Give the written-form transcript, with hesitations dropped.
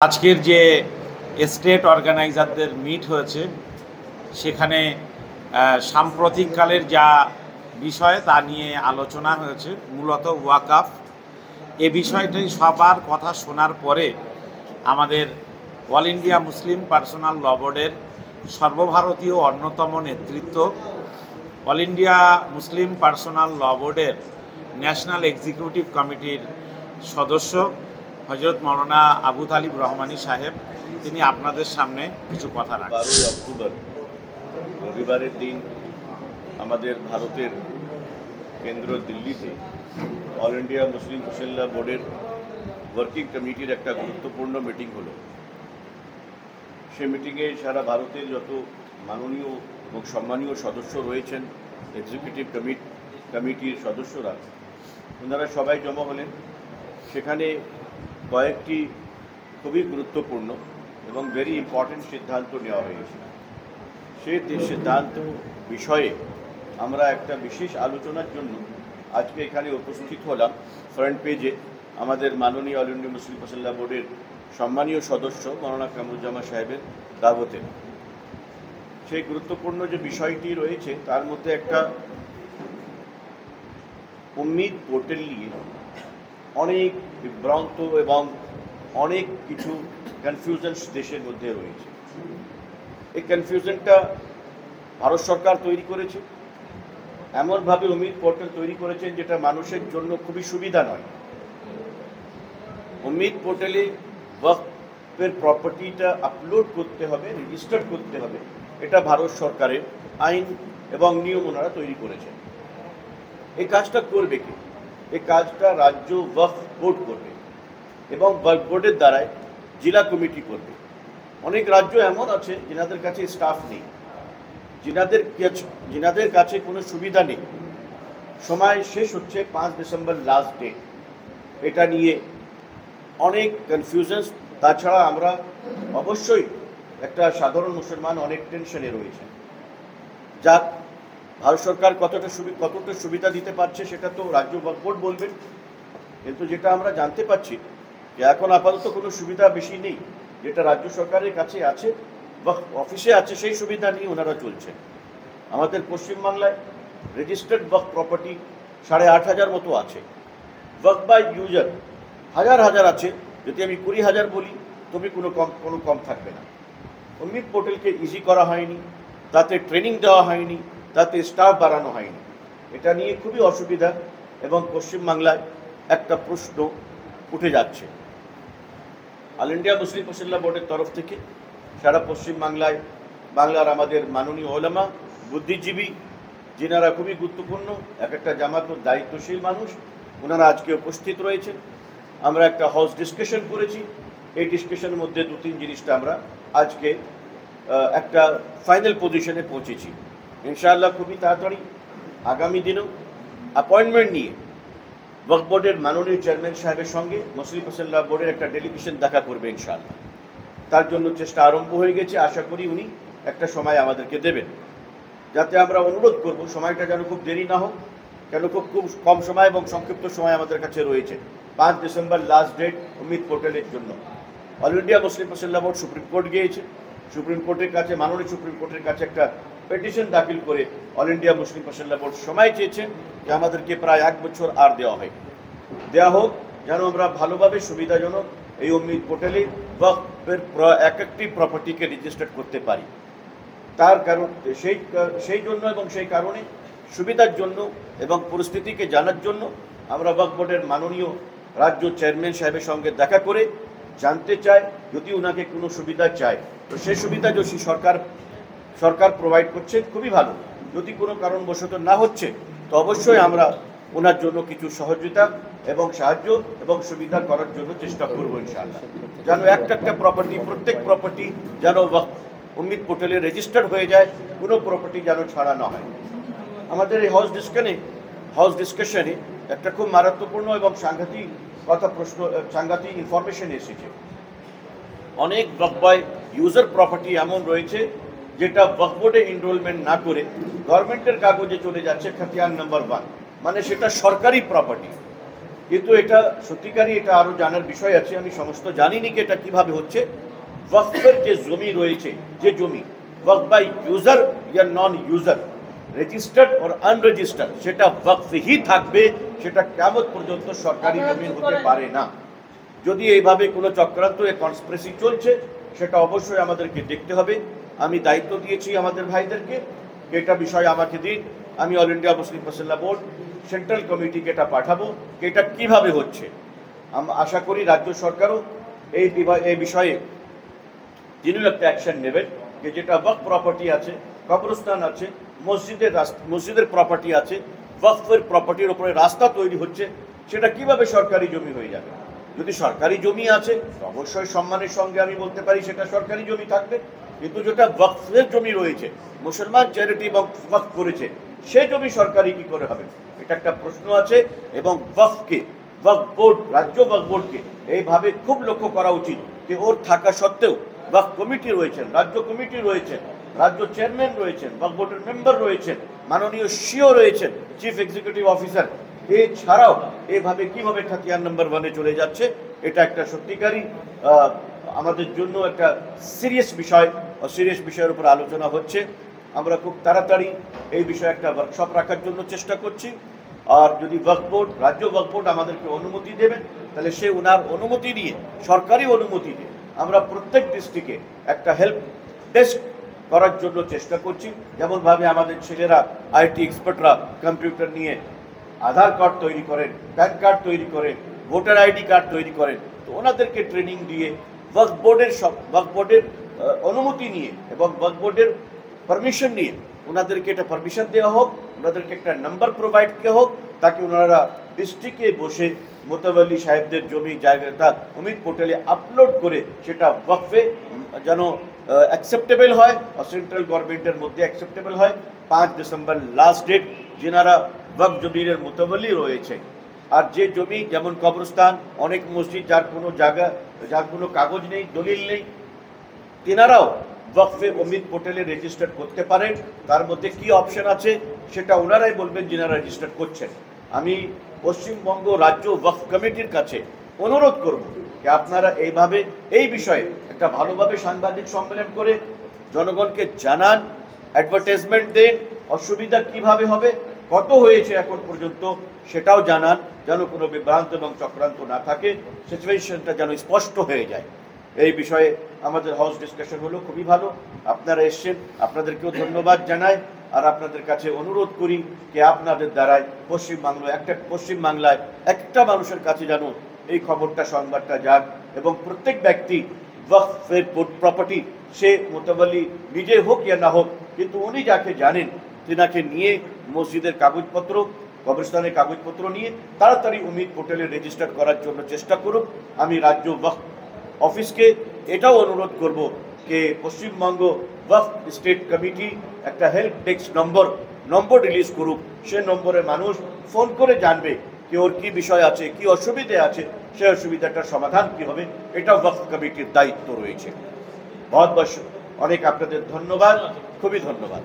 আজকের যে state অর্গানাইজারদের meet হয়েছে সেখানে সাম্প্রতিককালের যা বিষয় তা নিয়ে আলোচনা হয়েছে, মূলত ওয়াকফ। এ বিষয়টি সবার কথা শোনার পরে আমাদের অল ইন্ডিয়া মুসলিম পার্সোনাল ল বোর্ডের সর্বভারতীয় অন্যতম নেতৃত্ব, অল ইন্ডিয়া মুসলিম পার্সোনাল ল বোর্ডের ন্যাশনাল এক্সিকিউটিভ কমিটির সদস্য হজরত মৌলানা আবু তালিব রহমানী সাহেব, তিনি আপনাদের সামনে কিছু কথা রাখেন। 12 অক্টোবর রবিবারের দিন আমাদের ভারতের কেন্দ্র দিল্লিতে অল ইন্ডিয়া মুসলিম পার্সোনাল ল বোর্ডের ওয়ার্কিং কমিটির একটা গুরুত্বপূর্ণ মিটিং হলো। সেই মিটিংয়ে সারা ভারতের যত মাননীয় এবং সম্মানীয় সদস্য রয়েছেন, এক্সিকিউটিভ কমিটির সদস্যরা, ওনারা সবাই জমা হলেন। সেখানে কয়েকটি খুবই গুরুত্বপূর্ণ এবং ভেরি ইম্পর্টেন্ট সিদ্ধান্ত নেওয়া হয়েছে। সেই সিদ্ধান্ত বিষয়ে আমরা একটা বিশেষ আলোচনার জন্য আজকে এখানে উপস্থিত হলাম। ফ্রন্ট পেজে আমাদের মাননীয় অল ইন্ডিয়া মুসলিম পার্সোনাল ল বোর্ডের সম্মানীয় সদস্য মৌলানা কামরুজ্জামান সাহেবের দাওয়াতে সেই গুরুত্বপূর্ণ যে বিষয়টি রয়েছে তার মধ্যে একটা উম্মিদ পোর্টাল নিয়ে অনেক বিভ্রান্ত এবং অনেক কিছু কনফিউশন দেশের মধ্যে রয়েছে। এই কনফিউশনটা ভারত সরকার তৈরি করেছে, এমনভাবে উম্মিদ পোর্টাল তৈরি করেছেন যেটা মানুষের জন্য খুবই সুবিধা নয়। উম্মিদ পোর্টালে ওয়াকফের প্রপার্টিটা আপলোড করতে হবে, রেজিস্টার করতে হবে, এটা ভারত সরকারের আইন এবং নিয়ম ওনারা তৈরি করেছেন। এই কাজটা করবে কি? এই কাজটা রাজ্য ওয়াকফ বোর্ড করবে এবং ওয়াকফ বোর্ডের দ্বারাই জেলা কমিটি করবে। অনেক রাজ্য এমন আছে যেনাদের কাছে স্টাফ নেই, যেনাদের কাছে কোনো সুবিধা নেই। সময় শেষ হচ্ছে 5 ডিসেম্বর লাস্ট ডেট। এটা নিয়ে অনেক কনফিউশন। তাছাড়া আমরা অবশ্যই একটা সাধারণ মুসলমান অনেক টেনশনে রয়েছে। যা ভারত সরকার কতটা সুবিধা দিতে পারছে সেটা তো রাজ্য ওয়াকফ বোর্ড বলবেন, কিন্তু যেটা আমরা জানতে পারছি যে এখন আপাতত কোনো সুবিধা বেশি নেই। যেটা রাজ্য সরকারের কাছে আছে, ওয়াকফ অফিসে আছে, সেই সুবিধা নিয়ে ওনারা চলছেন। আমাদের পশ্চিমবাংলায় রেজিস্টার্ড ওয়াকফ প্রপার্টি 8,500 মতো আছে। ওয়াকফ বাই ইউজার হাজার হাজার আছে। যদি আমি 20,000 বলি তবে কোনো কম থাকবে না। উম্মিদ পোর্টালকে ইজি করা হয়নি, তাতে ট্রেনিং দেওয়া হয়নি, তাতে স্টাফ বাড়ানো হয়নি। এটা নিয়ে খুবই অসুবিধা এবং পশ্চিমবাংলায় একটা প্রশ্ন উঠে যাচ্ছে। অল ইন্ডিয়া মুসলিম পার্সোনাল ল বোর্ডের তরফ থেকে সারা পশ্চিমবাংলায় বাংলার আমাদের মাননীয় ওলামা, বুদ্ধিজীবী, যিনারা খুবই গুরুত্বপূর্ণ, এক একটা জামাতের দায়িত্বশীল মানুষ, ওনারা আজকে উপস্থিত রয়েছেন। আমরা একটা হাউস ডিসকাশন করেছি। এই ডিসকাশনের মধ্যে 2-3 জিনিসটা আমরা আজকে একটা ফাইনাল পজিশনে পৌঁছেছি। ইনশাআল্লাহ খুবই তাড়াতাড়ি আগামী দিনেও অ্যাপয়েন্টমেন্ট নিয়ে ওয়াকফ বোর্ডের মাননীয় চেয়ারম্যান সাহেবের সঙ্গে মুসলিম পার্সোনাল ল বোর্ডের একটা ডেলিগেশন দেখা করবে ইনশাআল্লাহ। তার জন্য চেষ্টা আরম্ভ হয়ে গেছে। আশা করি উনি একটা সময় আমাদেরকে দেবেন, যাতে আমরা অনুরোধ করব সময়টা যেন খুব দেরি না হোক, কেন খুব কম সময় এবং সংক্ষিপ্ত সময় আমাদের কাছে রয়েছে। 5 ডিসেম্বর লাস্ট ডেট উম্মিদ পোর্টালের জন্য। অল ইন্ডিয়া মুসলিম পার্সোনাল ল বোর্ড সুপ্রিম কোর্ট গিয়েছে। সুপ্রিম কোর্টের কাছে, মাননীয় সুপ্রিম কোর্টের কাছে একটা পিটিশন দাখিল করে অল ইন্ডিয়া মুসলিম পার্সোনাল ল বোর্ড সময় চেয়েছেন যে আমাদেরকে প্রায় 1 বছর আর দেওয়া হোক, যেন আমরা ভালোভাবে সুবিধাজনক এই উম্মিদ পোর্টালে ওয়াকফের একটি প্রপার্টিকে রেজিস্টার করতে পারি। তার কারণ সেই জন্য এবং সেই কারণে সুবিধার জন্য এবং পরিস্থিতিকে জানার জন্য আমরা ওয়াকফ বোর্ডের মাননীয় রাজ্য চেয়ারম্যান সাহেবের সঙ্গে দেখা করে জানতে চাই, যদি ওনাকে কোনো সুবিধা চায় তো সেই সুবিধা যদি সরকার প্রোভাইড করছে খুবই ভালো। যদি কোনো কারণবশত না হচ্ছে তো অবশ্যই আমরা ওনার জন্য কিছু সহযোগিতা এবং সাহায্য এবং সুবিধা করার জন্য চেষ্টা করব ইনশাআল্লাহ। যেন একটা প্রপার্টি, প্রত্যেক প্রপার্টি যেন উম্মিদ পোর্টালে রেজিস্টার্ড হয়ে যায়, কোনো প্রপার্টি যেন ছাড়া না হয়। আমাদের এই হাউস ডিসকাশনে একটা খুব মারাত্মপূর্ণ এবং সাংঘাতিক ইনফরমেশন এসেছে। অনেক ওয়াকফ বাই ইউজার প্রপার্টি এমন রয়েছে যেটা ওয়াকফ বোর্ডে এনরোলমেন্ট না করে গভর্নমেন্টের কাগজে চলে যাচ্ছে খতিয়ান নাম্বার 1, মানে সেটা সরকারি প্রপার্টি। কিন্তু এটা সত্যিকারই এটা আরও জানার বিষয় আছে, আমি সমস্ত জানিনি কি এটা কীভাবে হচ্ছে। ওয়াকফের যে জমি রয়েছে, যে জমি ওয়াকফ বাই ইউজার ইয়া নন ইউজার, রেজিস্টার্ড আর আনরেজিস্টার্ড, সেটা ওয়াকফেই থাকবে, সেটা কিয়ামত পর্যন্ত সরকারি জমি হতে পারে না। যদি এইভাবে কোনো চক্রান্ত কনস্পিরেসি চলছে, সেটা অবশ্যই আমাদেরকে দেখতে হবে। আমি দায়িত্ব দিয়েছি আমাদের ভাইদেরকে, এটা বিষয় আমাকে দিন, আমি অল ইন্ডিয়া মুসলিম ফাসিল্লাহ বোর্ড সেন্ট্রাল কমিটিকে এটা পাঠাবো, এটা কিভাবে হচ্ছে। আশা করি রাজ্য সরকারও এই বিষয়ে তিনিও একটা অ্যাকশন নেবেন, যে যেটা ওয়াকফ প্রপার্টি আছে, কবরস্থান আছে, মসজিদের প্রপার্টি আছে, ওয়াকফের প্রপার্টির উপরে রাস্তা তৈরি হচ্ছে, সেটা কিভাবে সরকারি জমি হয়ে যাবে। যদি সরকারি জমি আছে অবশ্যই সম্মানের সঙ্গে আমি বলতে পারি সেটা সরকারি জমি থাকবে, কিন্তু যেটা ওয়াকফের জমি রয়েছে, মুসলমান চ্যারিটি ওয়াকফ করেছে, সেই জমি সরকারি কি করে হবে, এটা একটা প্রশ্ন আছে। এবং ওয়াকফকে, ওয়াকফ বোর্ড, রাজ্য ওয়াকফ বোর্ডকে এইভাবে খুব লক্ষ্য করা উচিত যে ওর থাকা সত্ত্বেও ওয়াকফ কমিটি রয়েছেন, রাজ্য কমিটি রয়েছেন, রাজ্য চেয়ারম্যান রয়েছেন, ওয়াকফ বোর্ডের মেম্বার রয়েছেন, মাননীয় সিও রয়েছেন, চিফ এক্সিকিউটিভ অফিসার, এছাড়াও এভাবে কিভাবে 38 নম্বর 1-এ চলে যাচ্ছে, এটা একটা সত্যিকারই আমাদের জন্য একটা সিরিয়াস বিষয়, সিরিয়াস বিষয়ের উপর আলোচনা হচ্ছে। আমরা খুব তাড়াতাড়ি এই বিষয়ে একটা ওয়ার্কশপ রাখার জন্য চেষ্টা করছি। আর যদি ওয়াকফ বোর্ড, রাজ্য ওয়াকফ বোর্ড আমাদেরকে অনুমতি দেবেন, তাহলে সে ওনার অনুমতি নিয়ে, সরকারি অনুমতি নিয়ে আমরা প্রত্যেক ডিস্ট্রিক্টে একটা হেল্প ডেস্ক করার জন্য চেষ্টা করছি। যেমনভাবে আমাদের ছেলেরা, আইটি এক্সপার্টরা কম্পিউটার নিয়ে আধার কার্ড তৈরি করেন, প্যান কার্ড তৈরি করেন, ভোটার আইডি কার্ড তৈরি করেন, তো ওনাদেরকে ট্রেনিং দিয়ে ওয়াকফ বোর্ডের অনুমতি নিয়ে এবং ওয়াকফ বোর্ডের পারমিশন নিয়ে ওনাদেরকে এটা পারমিশন দেওয়া হোক, ওনাদেরকে একটা নাম্বার প্রোভাইড করা হোক, তাকে ওনারা ডিস্ট্রিক্টে বসে মোতাবল্লি সাহেবদের জমি জায়গাটা অমিত পোর্টালে আপলোড করে সেটা ওয়াকফে যেন অ্যাকসেপ্টেবল হয়, আর সেন্ট্রাল গভর্নমেন্টের মধ্যে অ্যাকসেপ্টেবল হয়। 5 ডিসেম্বর লাস্ট ডেট, যেনারা ওয়াকফ জমির মোতাবল্লি রয়েছে। আর যে জমি, যেমন কবরস্থান, অনেক মসজিদ যার কোনো জায়গা, যার কোনো কাগজ নেই, দলিল নেই, তেনারাও ওয়াকফে অমিত পোর্টালে রেজিস্টার করতে পারেন। তার মধ্যে কি অপশন আছে সেটা ওনারাই বলবেন যিনারা রেজিস্টার করছেন। আমি পশ্চিমবঙ্গ রাজ্য ওয়াকফ কমিটির কাছে অনুরোধ করব যে আপনারা এইভাবে এই বিষয়ে একটা ভালোভাবে সাংবাদিক সম্মেলন করে জনগণকে জানান, অ্যাডভার্টাইজমেন্ট দেন, অসুবিধা কিভাবে হবে, কত হয়েছে এখন পর্যন্ত সেটাও জানান, যেন কোনো বিভ্রান্ত এবং চক্রান্ত না থাকে, সিচুয়েশনটা যেন স্পষ্ট হয়ে যায়। এই বিষয়ে আমাদের হাউস ডিসকাশন হলো, খুবই ভালো, আপনারা এসছেন, আপনাদেরকেও ধন্যবাদ জানাই। আর আপনাদের কাছে অনুরোধ করি যে আপনাদের দ্বারাই পশ্চিমবাংলায় একটা মানুষের কাছে যেন এই খবরটা, সংবাদটা যাক, এবং প্রত্যেক ব্যক্তি ওয়াকফের প্রপার্টি, সে মোতাবল্লি নিজে হোক ইয়া না হোক, কিন্তু উনি যাকে জানেন তেনাকে নিয়ে মসজিদের কাগজপত্র, কবরস্থানের কাগজপত্র নিয়ে তাড়াতাড়ি অমিত পোর্টালে রেজিস্টার করার জন্য চেষ্টা করুক। আমি রাজ্য ওয়াকফ অফিসকে এটাও অনুরোধ করব যে পশ্চিমবঙ্গ ওয়াকফ স্টেট কমিটি একটা হেল্প ডেস্ক নম্বর রিলিজ করুক, সে নম্বরে মানুষ ফোন করে জানবে যে ওর কী বিষয় আছে, কি অসুবিধে আছে, সেই অসুবিধাটার সমাধান কী হবে, এটা ওয়াকফ কমিটির দায়িত্ব রয়েছে। অনেক আপনাদের ধন্যবাদ, খুবই ধন্যবাদ।